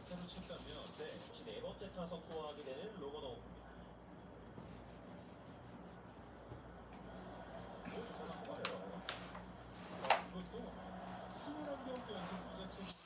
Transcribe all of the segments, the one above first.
안타를 쳤다면 혹시 네 번째 타석 소화하게 되는 로건 오프입니다. 이것도 21경기 연속 무자책.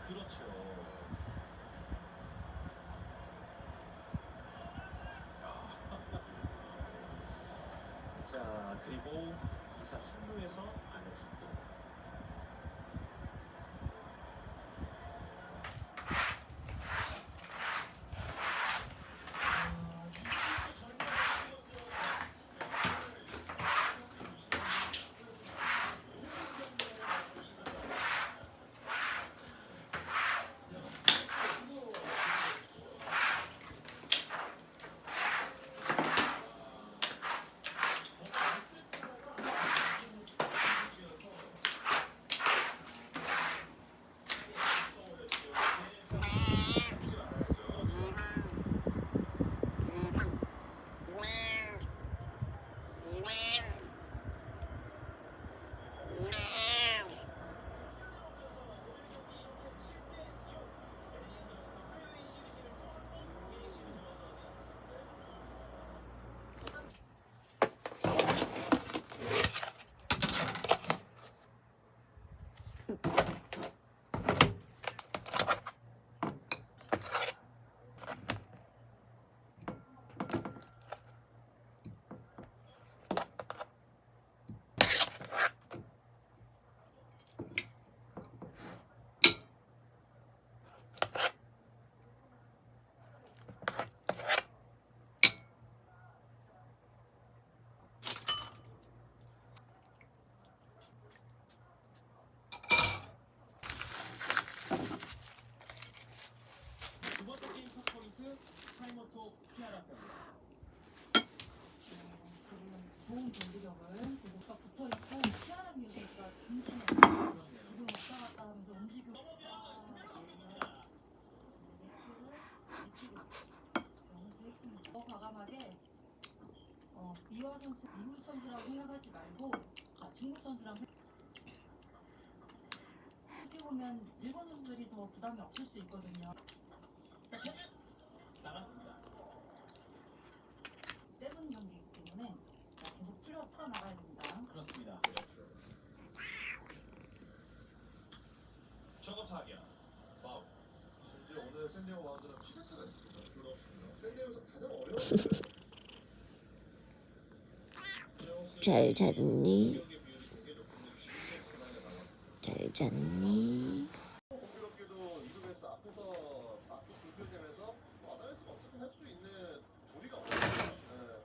그렇죠. 자, 그리고 2사 3루에서 안익수. 두 번째 게임 포인트 타이머톡 피아라 편입니다. 좋은 경기력을 계속 딱 붙어있고 피아라 뮤직가 굉장히 지금 왔다 갔다 하면서 움직이고 더 과감하게 이완 선수, 미국 선수라고 생각하지 말고 중국 선수랑 어떻게 보면 일본 선수들이 더 부담이 없을 수 있거든요. 나갔습니다. 세븐 경기이기 때문에 계속 풀어나가야 됩니다. 그렇습니다. 저거 타격. 파울. 이제 오늘 샌디에고 마운드는 피자타가 있습니다. 그렇습니다. 샌디에고에서 가장 어려운 잘 잤니? 잘 잤니? 공교롭게도 이루베스 앞에서 맞고 불편되면서 아다레스가 어떻게 할 수 있는 도리가 없어요. 네.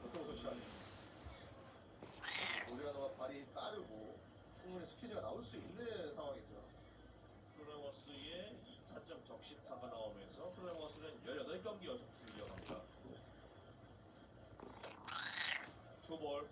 보통 선수가 도리가 너무 발이 빠르고 충분히 스키즈가 나올 수 있는 상황이죠. 프로레머스의 2타점 적시타가 나오면서 프로레머스는 18경기 연속 이어갑니다. 투볼.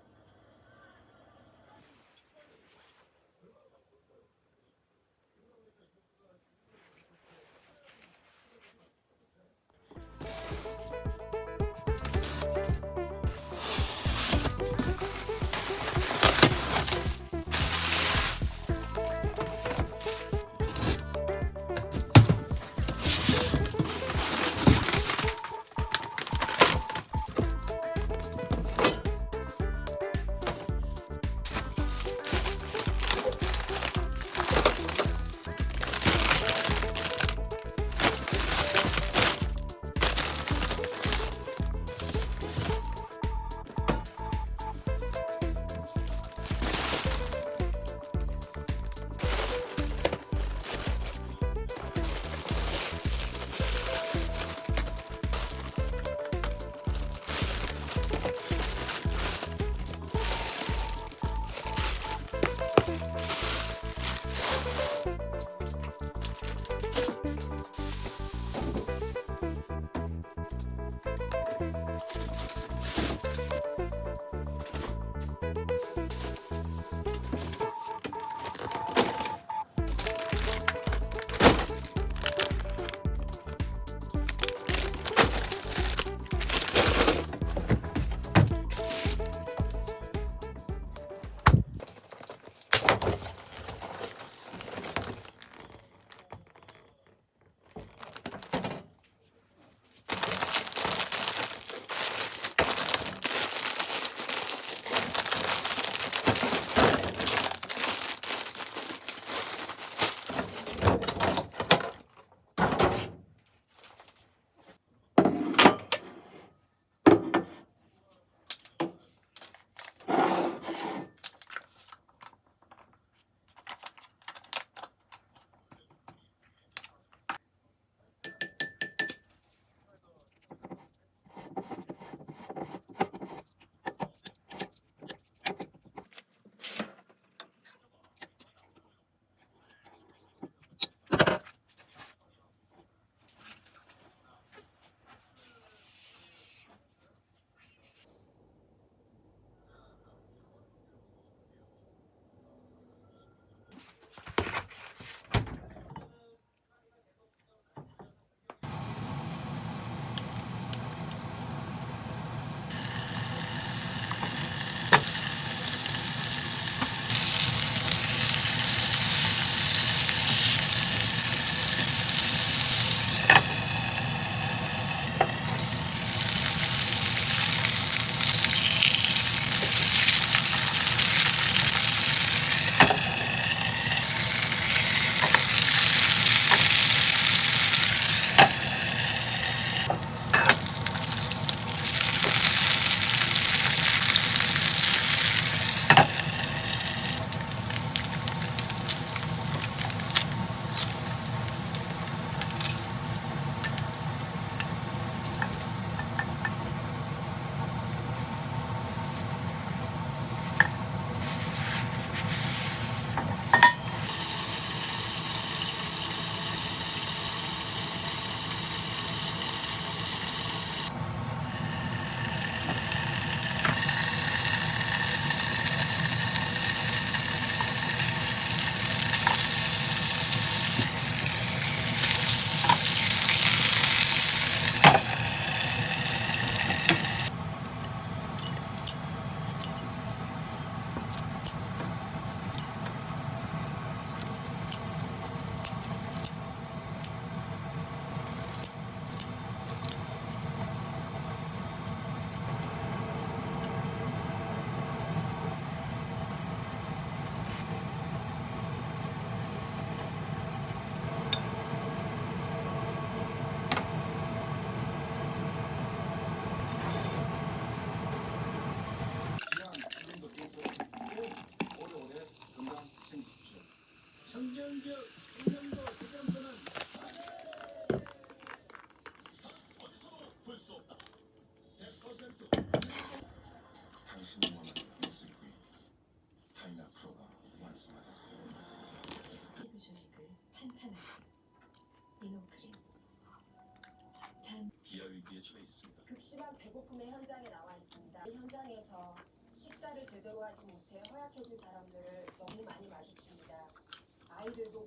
볼수 없다. 100% 당신이 원하는 SUV 다이나프로가 완성하다. 피부 조직을 탄탄하게 이노크림 기아 위기에 처해 있습니다. 극심한 배고픔의 현장에 나와 있습니다. 이 현장에서 식사를 제대로 하지 못해 허약해진 사람들을 너무 많이 마주칩니다. 아이들도